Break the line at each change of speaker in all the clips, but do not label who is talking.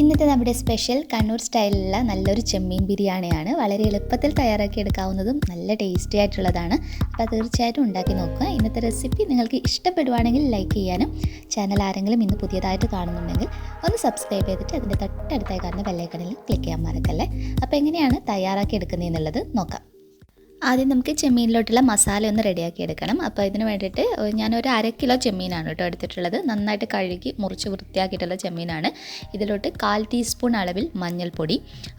ഇന്നത്തെ നമ്മുടെ സ്പെഷ്യൽ കണ്ണൂർ സ്റ്റൈലിലുള്ള നല്ലൊരു ചെമ്മീൻ ബിരിയാണിയാണ്. വളരെ എളുപ്പത്തിൽ തയ്യാറാക്കി എടുക്കാവുന്നതും നല്ല ടേസ്റ്റി ആയിട്ടുള്ളതാണ്. അപ്പോൾ തീർച്ചയായിട്ടും ഉണ്ടാക്കി നോക്കുക. ഇന്നത്തെ റെസിപ്പി നിങ്ങൾക്ക് ഇഷ്ടപ്പെടുവാണെങ്കിൽ ലൈക്ക് ചെയ്യാനും, ചാനൽ ആരെങ്കിലും ഇന്ന് പുതിയതായിട്ട് കാണുന്നുണ്ടെങ്കിൽ ഒന്ന് സബ്സ്ക്രൈബ് ചെയ്തിട്ട് അതിൻ്റെ തൊട്ടടുത്തായി കാണുന്ന ബെല്ലൈക്കണിൽ ക്ലിക്ക് ചെയ്യാൻ മറക്കല്ലേ. അപ്പോൾ എങ്ങനെയാണ് തയ്യാറാക്കി എടുക്കുന്നതെന്നുള്ളത് നോക്കാം. ആദ്യം നമുക്ക് ചെമ്മീനിലോട്ടുള്ള മസാല ഒന്ന് റെഡിയാക്കി എടുക്കണം. അപ്പോൾ ഇതിന് വേണ്ടിയിട്ട് ഞാനൊരു 1/2 കിലോ ചെമ്മീനാണ് കേട്ടോ എടുത്തിട്ടുള്ളത്. നന്നായിട്ട് കഴുകി മുറിച്ച് വൃത്തിയാക്കിയിട്ടുള്ള ചെമ്മീനാണ്. ഇതിലോട്ട് 1/4 ടീസ്പൂൺ അളവിൽ മഞ്ഞൾപ്പൊടി,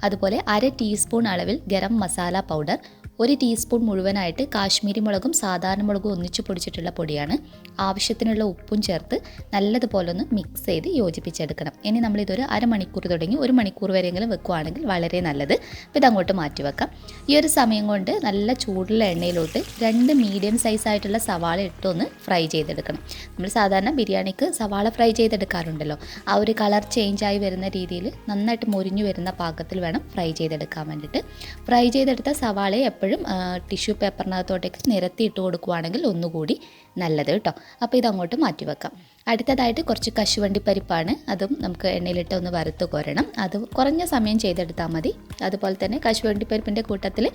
അതുപോലെ 1/2 ടീസ്പൂൺ അളവിൽ ഗരം മസാല പൗഡർ, 1 ടീസ്പൂൺ മുഴുവനായിട്ട് കാശ്മീരി മുളകും സാധാരണ മുളകും ഒന്നിച്ച് പൊടിച്ചിട്ടുള്ള പൊടിയാണ്. ആവശ്യത്തിനുള്ള ഉപ്പും ചേർത്ത് നല്ലതുപോലെ ഒന്ന് മിക്സ് ചെയ്ത് യോജിപ്പിച്ചെടുക്കണം. ഇനി നമ്മളിതൊരു അരമണിക്കൂർ തുടങ്ങി 1 മണിക്കൂർ വരെയെങ്കിലും വെക്കുകയാണെങ്കിൽ വളരെ നല്ലത്. അപ്പോൾ ഇതങ്ങോട്ട് മാറ്റി വെക്കാം. ഈ ഒരു സമയം കൊണ്ട് നല്ല ചൂടുള്ള എണ്ണയിലോട്ട് 2 മീഡിയം സൈസ് ആയിട്ടുള്ള സവാള ഇട്ടൊന്ന് ഫ്രൈ ചെയ്തെടുക്കണം. നമ്മൾ സാധാരണ ബിരിയാണിക്ക് സവാള ഫ്രൈ ചെയ്തെടുക്കാറുണ്ടല്ലോ. ആ ഒരു കളർ ചേഞ്ചായി വരുന്ന രീതിയിൽ നന്നായിട്ട് മൊരിഞ്ഞു വരുന്ന പാകത്തിൽ വേണം ഫ്രൈ ചെയ്തെടുക്കാൻ വേണ്ടിയിട്ട്. ഫ്രൈ ചെയ്തെടുത്ത സവാളയെ എപ്പോഴും ടിഷ്യൂ പേപ്പറിനകത്തോട്ടേക്ക് നിരത്തിയിട്ട് കൊടുക്കുകയാണെങ്കിൽ ഒന്നുകൂടി നല്ലത് കേട്ടോ. അപ്പോൾ ഇതങ്ങോട്ട് മാറ്റി വെക്കാം. അടുത്തതായിട്ട് കുറച്ച് കശുവണ്ടി പരിപ്പാണ്. അതും നമുക്ക് എണ്ണയിലിട്ട് ഒന്ന് വറുത്ത് കോരണം. അത് കുറഞ്ഞ സമയം ചെയ്തെടുത്താൽ മതി. അതുപോലെ തന്നെ കശുവണ്ടി പരിപ്പിൻ്റെ കൂട്ടത്തിൽ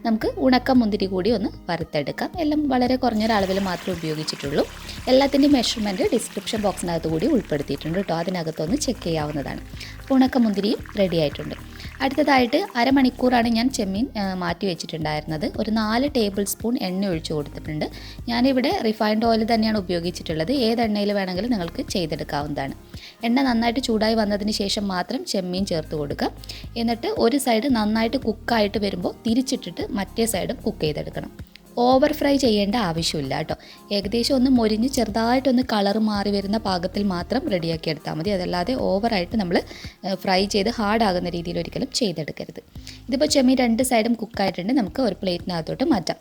നമുക്ക് ഉണക്ക മുന്തിരി കൂടി ഒന്ന് വറുത്തെടുക്കാം. എല്ലാം വളരെ കുറഞ്ഞൊരളവിൽ മാത്രമേ ഉപയോഗിച്ചിട്ടുള്ളൂ. എല്ലാത്തിൻ്റെയും മെഷർമെൻറ്റ് ഡിസ്ക്രിപ്ഷൻ ബോക്സിനകത്ത് കൂടി ഉൾപ്പെടുത്തിയിട്ടുണ്ട് കേട്ടോ. അതിനകത്തൊന്ന് ചെക്ക് ചെയ്യാവുന്നതാണ്. അപ്പോൾ ഉണക്ക മുന്തിരിയും റെഡി ആയിട്ടുണ്ട്. അടുത്തതായിട്ട് അരമണിക്കൂറാണ് ഞാൻ ചെമ്മീൻ മാറ്റി വെച്ചിട്ടുണ്ടായിരുന്നത്. ഒരു 4 ടേബിൾ സ്പൂൺ എണ്ണ ഒഴിച്ച് കൊടുത്തിട്ടുണ്ട്. ഞാനിവിടെ റിഫൈൻഡ് ഓയിൽ തന്നെയാണ് ഉപയോഗിച്ചിട്ടുള്ളത്. ഏത് എണ്ണയിൽ വേണമെങ്കിലും നിങ്ങൾക്ക് ചെയ്തെടുക്കാവുന്നതാണ്. എണ്ണ നന്നായിട്ട് ചൂടായി വന്നതിന് ശേഷം മാത്രം ചെമ്മീൻ ചേർത്ത് കൊടുക്കുക. എന്നിട്ട് ഒരു സൈഡ് നന്നായിട്ട് കുക്കായിട്ട് വരുമ്പോൾ തിരിച്ചിട്ടിട്ട് മറ്റേ സൈഡും കുക്ക് ചെയ്തെടുക്കണം. ഓവർ ഫ്രൈ ചെയ്യേണ്ട ആവശ്യമില്ല കേട്ടോ. ഏകദേശം ഒന്ന് മൊരിഞ്ഞ് ചെറുതായിട്ടൊന്ന് കളർ മാറി വരുന്ന പാകത്തിൽ മാത്രം റെഡിയാക്കി എടുത്താൽ മതി. അതല്ലാതെ ഓവറായിട്ട് നമ്മൾ ഫ്രൈ ചെയ്ത് ഹാർഡാകുന്ന രീതിയിൽ ഒരിക്കലും ചെയ്തെടുക്കരുത്. ഇതിപ്പോൾ ചെമ്മീൻ 2 സൈഡും കുക്കായിട്ടുണ്ട്. നമുക്ക് ഒരു പ്ലേറ്റിനകത്തോട്ട് മാറ്റാം.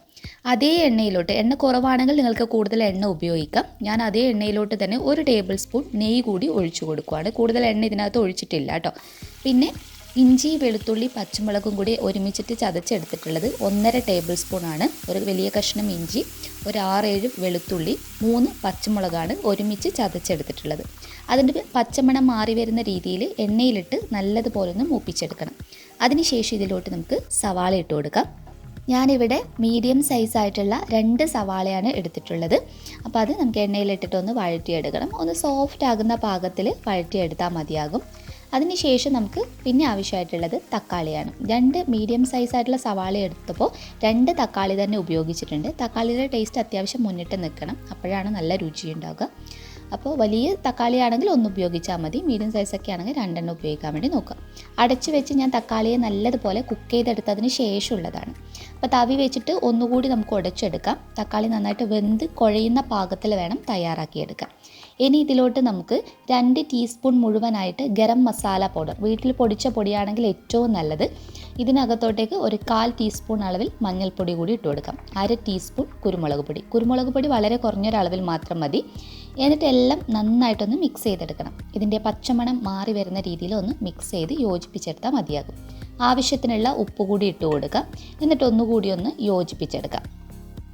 അതേ എണ്ണയിലോട്ട്, എണ്ണ കുറവാണെങ്കിൽ നിങ്ങൾക്ക് കൂടുതൽ എണ്ണ ഉപയോഗിക്കാം. ഞാൻ അതേ എണ്ണയിലോട്ട് തന്നെ 1 ടേബിൾ സ്പൂൺ നെയ്യ് കൂടി ഒഴിച്ചു കൊടുക്കുകയാണ്. കൂടുതൽ എണ്ണ ഇതിനകത്ത് ഒഴിച്ചിട്ടില്ല കേട്ടോ. പിന്നെ ഇഞ്ചി, വെളുത്തുള്ളി, പച്ചമുളകും കൂടി ഒരുമിച്ചിട്ട് ചതച്ചെടുത്തിട്ടുള്ളത് 1.5 ടേബിൾ സ്പൂണാണ്. ഒരു വലിയ കഷ്ണം ഇഞ്ചി, ഒരു 6-7 വെളുത്തുള്ളി, 3 പച്ചമുളകാണ് ഒരുമിച്ച് ചതച്ചെടുത്തിട്ടുള്ളത്. അതിൻ്റെ പച്ചമണം മാറി വരുന്ന രീതിയിൽ എണ്ണയിലിട്ട് നല്ലതുപോലെ ഒന്ന് മൂപ്പിച്ചെടുക്കണം. അതിനുശേഷം ഇതിലോട്ട് നമുക്ക് സവാള ഇട്ട് കൊടുക്കാം. ഞാനിവിടെ മീഡിയം സൈസായിട്ടുള്ള 2 സവാളയാണ് എടുത്തിട്ടുള്ളത്. അപ്പോൾ അത് നമുക്ക് എണ്ണയിലിട്ടിട്ടൊന്ന് വഴറ്റിയെടുക്കണം. ഒന്ന് സോഫ്റ്റ് ആകുന്ന പാകത്തിൽ വഴറ്റിയെടുത്താൽ മതിയാകും. അതിനുശേഷം നമുക്ക് പിന്നെ ആവശ്യമായിട്ടുള്ളത് തക്കാളിയാണ്. 2 മീഡിയം സൈസായിട്ടുള്ള സവാള എടുത്തപ്പോൾ 2 തക്കാളി തന്നെ ഉപയോഗിച്ചിട്ടുണ്ട്. തക്കാളിയുടെ ടേസ്റ്റ് അത്യാവശ്യം മുന്നിട്ട് നിൽക്കണം. അപ്പോഴാണ് നല്ല രുചി ഉണ്ടാവുക. അപ്പോൾ വലിയ തക്കാളി ആണെങ്കിൽ 1 ഉപയോഗിച്ചാൽ മതി. മീഡിയം സൈസൊക്കെ ആണെങ്കിൽ 2 ഉപയോഗിക്കാൻ വേണ്ടി നോക്കുക. അടച്ച് വെച്ച് ഞാൻ തക്കാളിയെ നല്ലതുപോലെ കുക്ക് ചെയ്തെടുത്തതിന് ശേഷമുള്ളതാണ്. അപ്പോൾ തവി വെച്ചിട്ട് ഒന്നുകൂടി നമുക്ക് ഉടച്ചെടുക്കാം. തക്കാളി നന്നായിട്ട് വെന്ത് കുഴയുന്ന പാകത്തിൽ വേണം തയ്യാറാക്കിയെടുക്കാൻ. ഇനി ഇതിലോട്ട് നമുക്ക് 2 ടീസ്പൂൺ മുഴുവനായിട്ട് ഗരം മസാല പൗഡർ, വീട്ടിൽ പൊടിച്ച പൊടിയാണെങ്കിൽ ഏറ്റവും നല്ലത്. ഇതിനകത്തോട്ടേക്ക് ഒരു 1/4 ടീസ്പൂൺ അളവിൽ മഞ്ഞൾപ്പൊടി കൂടി ഇട്ട് കൊടുക്കാം. 1/2 ടീസ്പൂൺ കുരുമുളക് പൊടി. കുരുമുളക് പൊടി വളരെ കുറഞ്ഞൊരളവിൽ മാത്രം മതി. എന്നിട്ട് എല്ലാം നന്നായിട്ടൊന്ന് മിക്സ് ചെയ്തെടുക്കണം. ഇതിൻ്റെ പച്ചമണം മാറി വരുന്ന രീതിയിൽ ഒന്ന് മിക്സ് ചെയ്ത് യോജിപ്പിച്ചെടുത്താൽ മതിയാകും. ആവശ്യത്തിനുള്ള ഉപ്പ് കൂടി ഇട്ട് കൊടുക്കാം. എന്നിട്ട് ഒന്നുകൂടി ഒന്ന് യോജിപ്പിച്ചെടുക്കാം.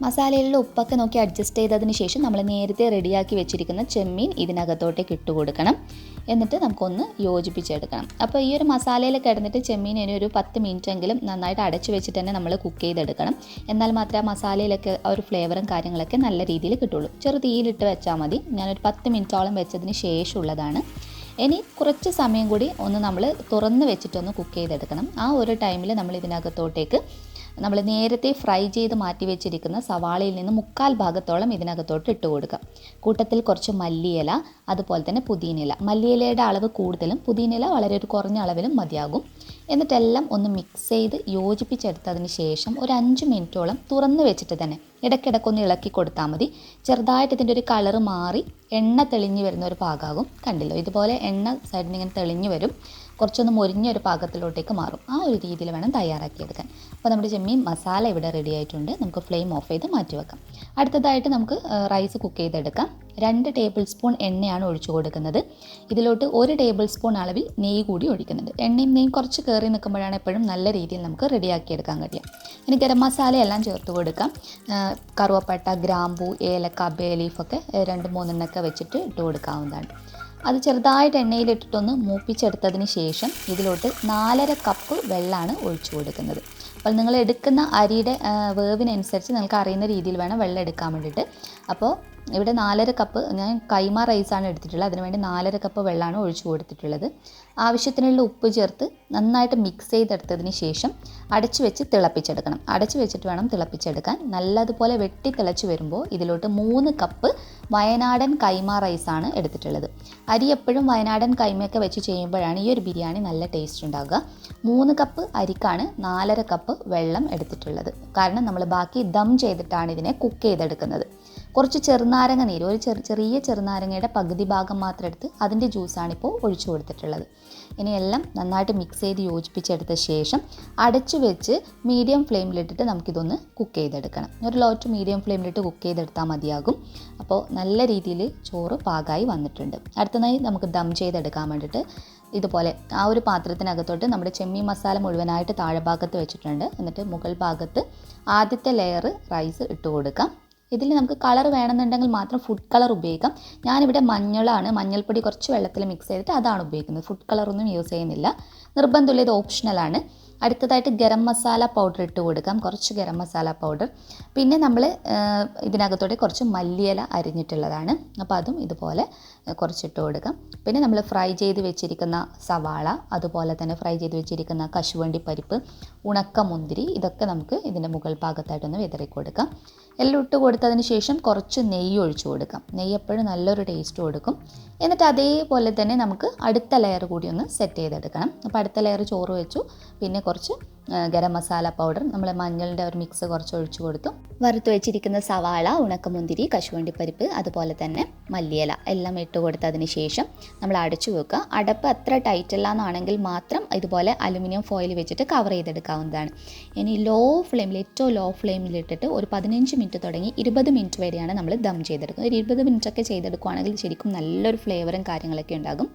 മസാലയിലുള്ള ഉപ്പൊക്കെ നോക്കി അഡ്ജസ്റ്റ് ചെയ്തതിന് ശേഷം നമ്മൾ നേരത്തെ റെഡിയാക്കി വെച്ചിരിക്കുന്ന ചെമ്മീൻ ഇതിനകത്തോട്ടേക്ക് ഇട്ട് കൊടുക്കണം. എന്നിട്ട് നമുക്കൊന്ന് യോജിപ്പിച്ചെടുക്കണം. അപ്പോൾ ഈ ഒരു മസാലയിൽ കിടന്നിട്ട് ചെമ്മീൻ ഇനി ഒരു 10 മിനിറ്റ് എങ്കിലും നന്നായിട്ട് അടച്ചു വെച്ചിട്ട് തന്നെ നമ്മൾ കുക്ക് ചെയ്തെടുക്കണം. എന്നാൽ മാത്രമേ ആ മസാലയിലൊക്കെ ആ ഒരു ഫ്ലേവറും കാര്യങ്ങളൊക്കെ നല്ല രീതിയിൽ കിട്ടുള്ളൂ. ചെറു തീയിലിട്ട് വെച്ചാൽ മതി. ഞാനൊരു 10 മിനിറ്റോളം വെച്ചതിന് ശേഷമുള്ളതാണ്. ഇനി കുറച്ച് സമയം കൂടി ഒന്ന് നമ്മൾ തുറന്ന് വെച്ചിട്ടൊന്ന് കുക്ക് ചെയ്തെടുക്കണം. ആ ഒരു ടൈമിൽ നമ്മൾ ഇതിനകത്തോട്ടേക്ക് നമ്മൾ നേരത്തെ ഫ്രൈ ചെയ്ത് മാറ്റി വെച്ചിരിക്കുന്ന സവാളയിൽ നിന്ന് 1/4 ഭാഗത്തോളം ഇതിനകത്തോട്ട് ഇട്ട് കൊടുക്കാം. കൂട്ടത്തിൽ കുറച്ച് മല്ലിയില, അതുപോലെ തന്നെ പുതിനയില. മല്ലിയിലയുടെ അളവ് കൂടുതലും പുതിനയില വളരെ ഒരു കുറഞ്ഞ അളവിലും മതിയാകും. എന്നിട്ടെല്ലാം ഒന്ന് മിക്സ് ചെയ്ത് യോജിപ്പിച്ചെടുത്തതിന് ശേഷം ഒരു 5 മിനിറ്റോളം തുറന്ന് വെച്ചിട്ട് തന്നെ ഇടയ്ക്കിടയ്ക്കൊന്ന് ഇളക്കി കൊടുത്താൽ മതി. ചെറുതായിട്ട് ഇതിൻ്റെ ഒരു കളറ് മാറി എണ്ണ തെളിഞ്ഞ് വരുന്ന ഒരു പാകമാകും. കണ്ടില്ലോ, ഇതുപോലെ എണ്ണ സൈഡിൽ നിന്ന് ഇങ്ങനെ തെളിഞ്ഞ് വരും. കുറച്ചൊന്ന് മൊരിഞ്ഞൊരു പാകത്തിലോട്ടേക്ക് മാറും. ആ ഒരു രീതിയിൽ വേണം തയ്യാറാക്കിയെടുക്കാൻ. അപ്പോൾ നമ്മുടെ ചെമ്മീൻ മസാല ഇവിടെ റെഡി ആയിട്ടുണ്ട്. നമുക്ക് ഫ്ലെയിം ഓഫ് ചെയ്ത് മാറ്റി വെക്കാം. അടുത്തതായിട്ട് നമുക്ക് റൈസ് കുക്ക് ചെയ്തെടുക്കാം. 2 ടേബിൾ സ്പൂൺ എണ്ണയാണ് ഒഴിച്ചു കൊടുക്കുന്നത്. ഇതിലോട്ട് 1 ടേബിൾ സ്പൂൺ അളവിൽ നെയ്യ് കൂടി ഒഴിക്കുന്നുണ്ട്. എണ്ണയും നെയ്യും കുറച്ച് കയറി നിൽക്കുമ്പോഴാണ് എപ്പോഴും നല്ല രീതിയിൽ നമുക്ക് റെഡിയാക്കിയെടുക്കാൻ കഴിയും. ഇനി ഗരം മസാലയെല്ലാം ചേർത്ത് കൊടുക്കാം. കറുവപ്പട്ട, ഗ്രാമ്പൂ, ഏലക്ക, ബേ ലീഫൊക്കെ 2-3 എണ്ണൊക്കെ വെച്ചിട്ട് ഇട്ട് കൊടുക്കാവുന്നതാണ്. അത് ചെറുതായിട്ട് എണ്ണയിലിട്ടിട്ടൊന്ന് മൂപ്പിച്ചെടുത്തതിന് ശേഷം ഇതിലോട്ട് 4.5 കപ്പ് വെള്ളമാണ് ഒഴിച്ചു കൊടുക്കുന്നത്. അപ്പോൾ നിങ്ങൾ എടുക്കുന്ന അരിയുടെ വേവിനനുസരിച്ച് നിങ്ങൾക്ക് അറിയുന്ന രീതിയിൽ വേണം വെള്ളം എടുക്കാൻ വേണ്ടിയിട്ട്. അപ്പോൾ ഇവിടെ 4.5 കപ്പ് ഞാൻ കൈമ റൈസാണ് എടുത്തിട്ടുള്ളത്. അതിനുവേണ്ടി 4.5 കപ്പ് വെള്ളമാണ് ഒഴിച്ചു കൊടുത്തിട്ടുള്ളത്. ആവശ്യത്തിനുള്ള ഉപ്പ് ചേർത്ത് നന്നായിട്ട് മിക്സ് ചെയ്തെടുത്തതിന് ശേഷം അടച്ചു വെച്ച് തിളപ്പിച്ചെടുക്കണം. അടച്ചു വെച്ചിട്ട് വേണം തിളപ്പിച്ചെടുക്കാൻ. നല്ലതുപോലെ വെട്ടി തിളച്ച് വരുമ്പോൾ ഇതിലോട്ട് 3 കപ്പ് വയനാടൻ കൈമ റൈസാണ് എടുത്തിട്ടുള്ളത്. അരി എപ്പോഴും വയനാടൻ കൈമയൊക്കെ വെച്ച് ചെയ്യുമ്പോഴാണ് ഈ ഒരു ബിരിയാണി നല്ല ടേസ്റ്റ് ഉണ്ടാകുക. 3 കപ്പ് അരിക്കാണ് 4.5 കപ്പ് വെള്ളം എടുത്തിട്ടുള്ളത്. കാരണം നമ്മൾ ബാക്കി ദം ചെയ്തിട്ടാണ് ഇതിനെ കുക്ക് ചെയ്തെടുക്കുന്നത്. കുറച്ച് ചെറുനാരങ്ങ നീര്, ഒരു ചെറിയ ചെറുനാരങ്ങയുടെ പകുതി ഭാഗം മാത്രം എടുത്ത് അതിൻ്റെ ജ്യൂസാണിപ്പോൾ ഒഴിച്ചു കൊടുത്തിട്ടുള്ളത്. ഇനിയെല്ലാം നന്നായിട്ട് മിക്സ് ചെയ്ത് യോജിപ്പിച്ചെടുത്ത ശേഷം അടച്ചു വെച്ച് മീഡിയം ഫ്ലെയിമിലിട്ടിട്ട് നമുക്കിതൊന്ന് കുക്ക് ചെയ്തെടുക്കണം. ഒരു ലോ ടു മീഡിയം ഫ്ലെയിമിലിട്ട് കുക്ക് ചെയ്തെടുത്താൽ മതിയാകും. അപ്പോൾ നല്ല രീതിയിൽ ചോറ് പാകമായി വന്നിട്ടുണ്ട്. അടുത്തതായി നമുക്ക് ദം ചെയ്തെടുക്കാൻ വേണ്ടിയിട്ട് ഇതുപോലെ ആ ഒരു പാത്രത്തിനകത്തോട്ട് നമ്മുടെ ചെമ്മീൻ മസാല മുഴുവനായിട്ട് താഴെ ഭാഗത്ത് വെച്ചിട്ടുണ്ട്. എന്നിട്ട് മുകൾ ഭാഗത്ത് ആദ്യത്തെ ലെയർ റൈസ് ഇട്ട് കൊടുക്കാം. ഇതിൽ നമുക്ക് കളർ വേണമെന്നുണ്ടെങ്കിൽ മാത്രം ഫുഡ് കളർ ഉപയോഗിക്കാം. ഞാനിവിടെ മഞ്ഞൾപ്പൊടി കുറച്ച് വെള്ളത്തിൽ മിക്സ് ചെയ്തിട്ട് അതാണ് ഉപയോഗിക്കുന്നത്. ഫുഡ് കളറൊന്നും യൂസ് ചെയ്യുന്നില്ല, നിർബന്ധമില്ല, ഇത് ഓപ്ഷണലാണ്. അടുത്തതായിട്ട് ഗരം മസാല പൗഡർ ഇട്ട് കൊടുക്കാം, കുറച്ച് ഗരം മസാല പൗഡർ. പിന്നെ നമ്മൾ ഇതിനകത്തോടെ കുറച്ച് മല്ലിയില അരിഞ്ഞിട്ടുള്ളതാണ്, അപ്പോൾ അതും ഇതുപോലെ കുറച്ചിട്ട് കൊടുക്കാം. പിന്നെ നമ്മൾ ഫ്രൈ ചെയ്ത് വെച്ചിരിക്കുന്ന സവാള, അതുപോലെ തന്നെ ഫ്രൈ ചെയ്ത് വെച്ചിരിക്കുന്ന കശുവണ്ടി പരിപ്പ്, ഉണക്കമുന്തിരി, ഇതൊക്കെ നമുക്ക് ഇതിൻ്റെ മുകൾ ഭാഗത്തായിട്ടൊന്ന് വിതറി കൊടുക്കാം. എല്ലാം ഇട്ട് കൊടുത്തതിന് ശേഷം കുറച്ച് നെയ്യ് ഒഴിച്ചു കൊടുക്കാം. നെയ്യ് എപ്പോഴും നല്ലൊരു ടേസ്റ്റ് കൊടുക്കും. എന്നിട്ട് അതേപോലെ തന്നെ നമുക്ക് അടുത്ത ലെയർ കൂടി ഒന്ന് സെറ്റ് ചെയ്തെടുക്കണം. അപ്പോൾ അടുത്ത ലെയർ ചോറ് വെച്ചു. പിന്നെ കുറച്ച് ഗരം മസാല പൗഡർ, നമ്മൾ മഞ്ഞളിൻ്റെ ഒരു മിക്സ് കുറച്ച് ഒഴിച്ചു കൊടുത്തു. വറുത്ത് വെച്ചിരിക്കുന്ന സവാള, ഉണക്കമുന്തിരി, കശുവണ്ടിപ്പരിപ്പ്, അതുപോലെ തന്നെ മല്ലിയില എല്ലാം ഇട്ട് കൊടുത്തതിന് ശേഷം നമ്മൾ അടച്ചു വെക്കുക. അടപ്പ് അത്ര ടൈറ്റല്ല എന്നാണെങ്കിൽ മാത്രം ഇതുപോലെ അലുമിനിയം ഫോയിൽ വെച്ചിട്ട് കവർ ചെയ്തെടുക്കാവുന്നതാണ്. ഇനി ഏറ്റവും ലോ ഫ്ലെയിമിലിട്ടിട്ട് ഒരു 15 മിനിറ്റ് തുടങ്ങി 20 മിനിറ്റ് വരെയാണ് നമ്മൾ ദം ചെയ്തെടുക്കുന്നത്. ഒരു 20 മിനിറ്റൊക്കെ ചെയ്തെടുക്കുകയാണെങ്കിൽ ശരിക്കും നല്ലൊരു ഫ്ലേവറും കാര്യങ്ങളൊക്കെ ഉണ്ടാകും.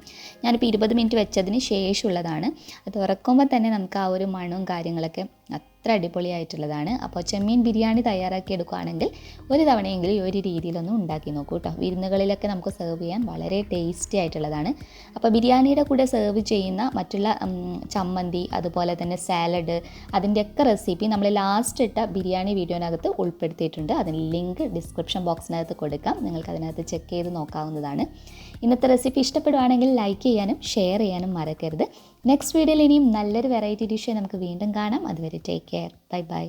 ഞാനിപ്പോൾ 20 മിനിറ്റ് വെച്ചതിന് ശേഷമുള്ളതാണ്. അത് തുറക്കുമ്പോൾ തന്നെ നമുക്ക് ആ ഒരു മണവും കാര്യങ്ങളൊക്കെ അത്ര അടിപൊളിയായിട്ടുള്ളതാണ്. അപ്പോൾ ചെമ്മീൻ ബിരിയാണി തയ്യാറാക്കി എടുക്കുകയാണെങ്കിൽ ഒരു തവണയെങ്കിലും ഈ ഒരു രീതിയിലൊന്നും ഉണ്ടാക്കി നോക്കൂ കേട്ടോ. വിരുന്നുകളിലൊക്കെ നമുക്ക് സെർവ് ചെയ്യാൻ വളരെ ടേസ്റ്റി ആയിട്ടുള്ളതാണ്. അപ്പോൾ ബിരിയാണിയുടെ കൂടെ സെർവ് ചെയ്യുന്ന മറ്റുള്ള ചമ്മന്തി, അതുപോലെ തന്നെ സാലഡ്, അതിൻ്റെയൊക്കെ റെസിപ്പി നമ്മൾ ലാസ്റ്റ് ഇട്ട ബിരിയാണി വീഡിയോനകത്ത് ഉൾപ്പെടുത്തിയിട്ടുണ്ട്. അതിന് ലിങ്ക് ഡിസ്ക്രിപ്ഷൻ ബോക്സിനകത്ത് കൊടുക്കാം, നിങ്ങൾക്ക് അതിനകത്ത് ചെക്ക് ചെയ്ത് നോക്കാവുന്നതാണ്. ഇന്നത്തെ റെസിപ്പി ഇഷ്ടപ്പെടുവാണെങ്കിൽ ലൈക്ക് ചെയ്യാനും ഷെയർ ചെയ്യാനും മറക്കരുത്. നെക്സ്റ്റ് വീഡിയോയിൽ ഇനിയും നല്ലൊരു വെറൈറ്റി ഡിഷ് നമുക്ക് വീണ്ടും കാണാം. അതുവരെ ടേക്ക് കെയർ, ബൈ ബൈ.